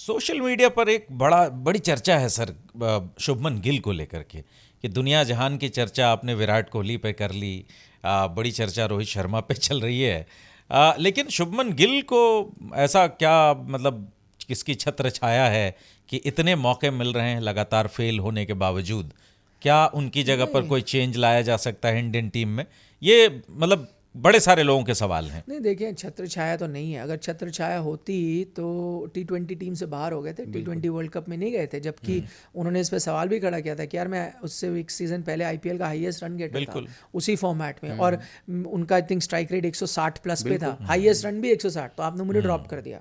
Social media पर एक बड़ी चर्चा है सर, शुभमन गिल को लेकर के, कि दुनिया जहान की चर्चा आपने विराट कोहली पे कर ली, बड़ी चर्चा रोहित शर्मा पे चल रही है, लेकिन शुभमन गिल को ऐसा क्या, मतलब किसकी छत्र छाया है कि इतने मौके मिल रहे हैं लगातार फेल होने के बावजूद? क्या उनकी जगह पर कोई चेंज लाया जा सकता है इंडियन टीम में? ये मतलब बड़े सारे लोगों के सवाल हैं। नहीं देखिए, छत्र छाया तो नहीं है। अगर छत्र छाया होती तो T20 टीम से बाहर हो गए थे, T20 वर्ल्ड कप में नहीं गए थे। जबकि उन्होंने इस पे सवाल भी खड़ा किया था कि यार मैं उससे एक सीजन पहले IPL का हाईएस्ट रन गेटर था उसी फॉर्मेट में, और उनका I think strike rate 160 plus पे था, हाईएस्ट रन भी 160, तो आपने मुझे ड्रॉप कर दिया,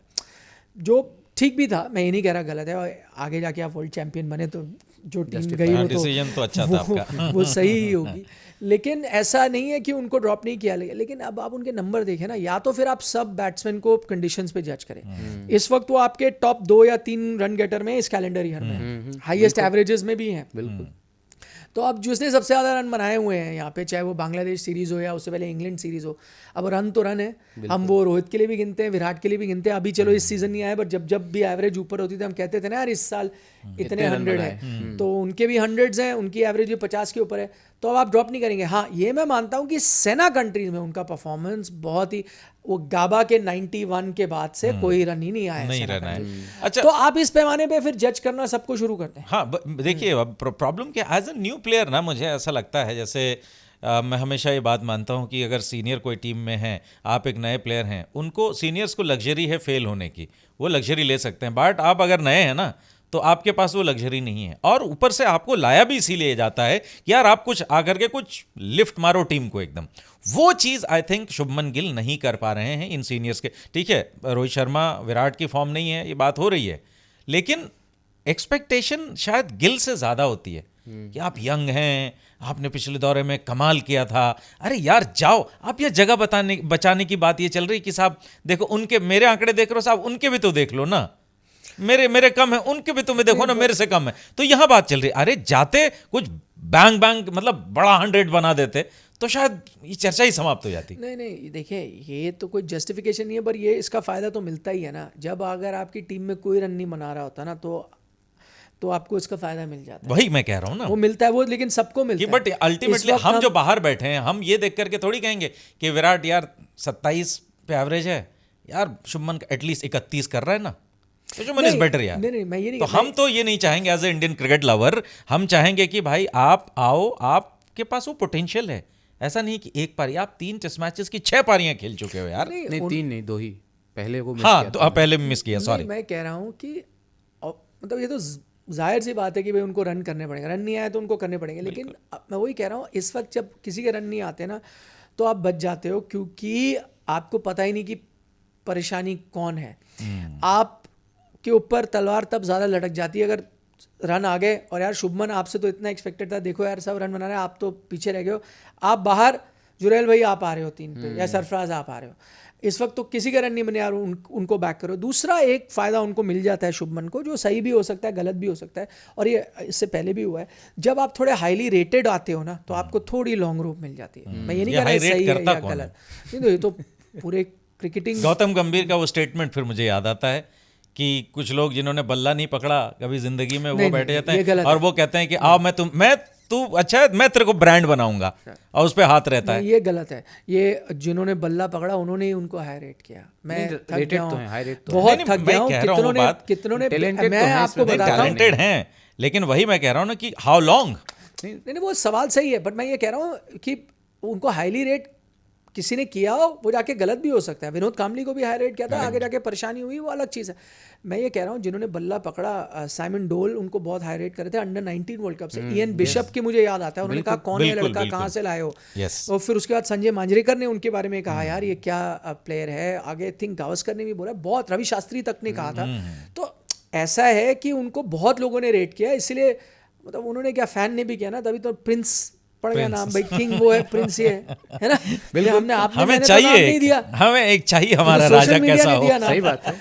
जो ठीक भी था। मैं ये नहीं कह रहा गलत है, और आगे जाके आप वर्ल्ड चैंपियन बने तो जो टीम गई वो डिसीजन तो अच्छा था आपका। वो सही ही होगी। लेकिन ऐसा नहीं है कि उनको ड्रॉप नहीं किया, लेकिन अब आप उनके नंबर देखें ना, या तो फिर आप सब बैट्समैन को कंडीशंस पे जज करें। इस वक्त वो आपके टॉप 2 या 3 रन गेटर में इस कैलेंडर ईयर में हाईएस्ट एवरेजेस में भी हैं। बिल्कुल। तो अब जिसने सबसे ज़्यादा रन बनाए हुए हैं यहाँ पे, चाहे वो बांग्लादेश सीरीज़ हो या उससे पहले इंग्लैंड सीरीज़ हो, अब रन तो रन है, हम वो रोहित के लिए भी गिनते हैं, विराट के लिए भी गिनते हैं। अभी चलो इस सीज़न नहीं आए, बट जब भी एवरेज ऊपर होती थी हम कहते थे ना यार इस साल इतने 100 है, तो उनके भी 100s हैं, उनकी एवरेज भी 50 के ऊपर है, तो अब आप ड्रॉप नहीं करेंगे। हाँ, ये मैं मानता हूँ कि सेना कंट्रीज में उनका परफॉर्मेंस बहुत ही, वो गाबा के 91 के बाद से कोई रन ही नहीं आया, नहीं रन है। अच्छा, तो आप इस पैमाने पे फिर जज करना सबको शुरू करते हैं। हाँ, देखिए प्रॉब्लम क्या, एज अ न्यू प्लेयर ना, मुझे ऐसा लगता है जैसे मैं हमेशा ये बात मानता हूँ कि अगर सीनियर कोई टीम में है, आप एक नए प्लेयर हैं, उनको सीनियर्स को लग्जरी है फेल होने की, वो लग्जरी ले सकते हैं, बट आप अगर नए हैं ना तो आपके पास वो लग्जरी नहीं है। और ऊपर से आपको लाया भी इसीलिए जाता है कि यार आप कुछ आकर के कुछ लिफ्ट मारो टीम को एकदम। वो चीज़ आई थिंक शुभमन गिल नहीं कर पा रहे हैं इन सीनियर्स के। ठीक है, रोहित शर्मा विराट की फॉर्म नहीं है, ये बात हो रही है, लेकिन एक्सपेक्टेशन शायद गिल से ज़्यादा होती है कि आप यंग हैं, आपने पिछले दौरे में कमाल किया था, अरे यार जाओ आप, ये जगह बचाने की बात ये चल रही कि साहब देखो उनके, मेरे आंकड़े देख रहे हो साहब, उनके भी तो देख लो ना, मेरे कम है, उनके भी तुम्हें देखो ना, मेरे से कम है। तो यहां बात चल रही, अरे जाते कुछ बैंग बैंग मतलब बड़ा 100 बना देते तो शायद ये चर्चा ही समाप्त हो जाती। नहीं देखिए, ये तो कोई जस्टिफिकेशन नहीं है, पर ये इसका फायदा तो मिलता ही है ना। जब अगर आपकी टीम में कोई रन नहीं बना रहा होता ना, तो आपको इसका फायदा मिल जाता है। वही मैं कह रहा हूं ना, वो मिलता है, वो लेकिन सबको मिलता है। बट अल्टीमेटली हम जो बाहर बैठे हैं, हम ये देख करके थोड़ी कहेंगे कि विराट यार 27 पे एवरेज है, यार शुभमन एटलीस्ट 31 कर रहा है ना, तो शुभमन इज बेटर यार। नहीं, मैं ये नहीं, तो हम तो ये नहीं चाहेंगे as a Indian cricket lover, हम चाहेंगे कि भाई आप आओ, आपके पास वो पोटेंशियल है। ऐसा नहीं कि एक पारी, आप 3 टेस्ट मैचेस की 6 पारियां खेल चुके हो यार। नहीं 3 नहीं, 2 ही, पहले को मिस हाँ, किया था। पहले मिस किया, सॉरी। मैं कह रहा हूँ कि मतलब ये तो जाहिर सी बात है कि भाई उनको रन करने पड़ेंगे, रन नहीं आए तो उनको करने पड़ेंगे, लेकिन मैं वही कह रहा हूँ, इस वक्त जब किसी के रन नहीं आते ना तो आप बच जाते हो, क्योंकि आपको पता ही नहीं कि परेशानी कौन है। आप के ऊपर तलवार तब ज़्यादा लटक जाती है अगर रन आ गए, और यार शुभमन आपसे तो इतना एक्सपेक्टेड था, देखो यार सब रन बना रहे हैं, आप तो पीछे रह गए हो, आप बाहर, जुरैल भाई आप आ रहे हो 3 पे, या सरफराज आप आ रहे हो, इस वक्त तो किसी का रन नहीं बने यार, उनको बैक करो। दूसरा एक फ़ायदा उनको मिल जाता है शुभमन को, जो सही भी हो सकता है, गलत भी हो सकता है, और ये इससे पहले भी हुआ है, जब आप थोड़े हाईली रेटेड आते हो ना तो आपको थोड़ी लॉन्ग रूप मिल जाती है। मैं ये नहीं कह रहा सही है या गलत, नहीं तो ये तो पूरे क्रिकेटिंग। गौतम गंभीर का वो स्टेटमेंट फिर मुझे याद आता है कि कुछ लोग जिन्होंने बल्ला नहीं पकड़ा कभी जिंदगी में, वो बैठे जाते हैं और वो कहते हैं कि आओ तू अच्छा है, मैं तेरे को ब्रांड बनाऊंगा, और उस पे हाथ रहता है। ये गलत है। ये जिन्होंने बल्ला पकड़ा उन्होंने ही उनको हाई रेट किया। मैं थक गया हूं, बहुत थक गया हूं। कितनों ने मैं आपको बताता हूं, टैलेंटेड हैं, लेकिन वही मैं कह रहा हूं ना कि हाउ लॉन्ग। नहीं वो सवाल सही है, बट मैं ये कह रहा हूं कि उनको हाईली रेट किसी ने किया हो, वो जाके गलत भी हो सकता है। विनोद काम्बली को भी हाई रेट किया था, आगे जाके परेशानी हुई, वो अलग चीज़ है। मैं ये कह रहा हूँ जिन्होंने बल्ला पकड़ा, साइमन डोल, उनको बहुत हाई रेट करे थे अंडर 19 वर्ल्ड कप से। इयन बिशप की मुझे याद आता है, उन्होंने कहा कौन है लड़का, कहाँ से लाए हो। और फिर उसके बाद संजय मांजरेकर ने उनके बारे में कहा यार ये क्या प्लेयर है। आगे थिंक गावस्कर ने भी बोला, बहुत रवि शास्त्री तक ने कहा था। तो ऐसा है कि उनको बहुत लोगों ने रेट किया, इसलिए मतलब उन्होंने क्या, फैन ने भी किया ना, तभी तो प्रिंस पड़ गया नाम भाई, किंग वो है, प्रिंस ये है ना। हमें चाहिए, हमें एक चाहिए हमारा राजा कैसा हो। सही बात है।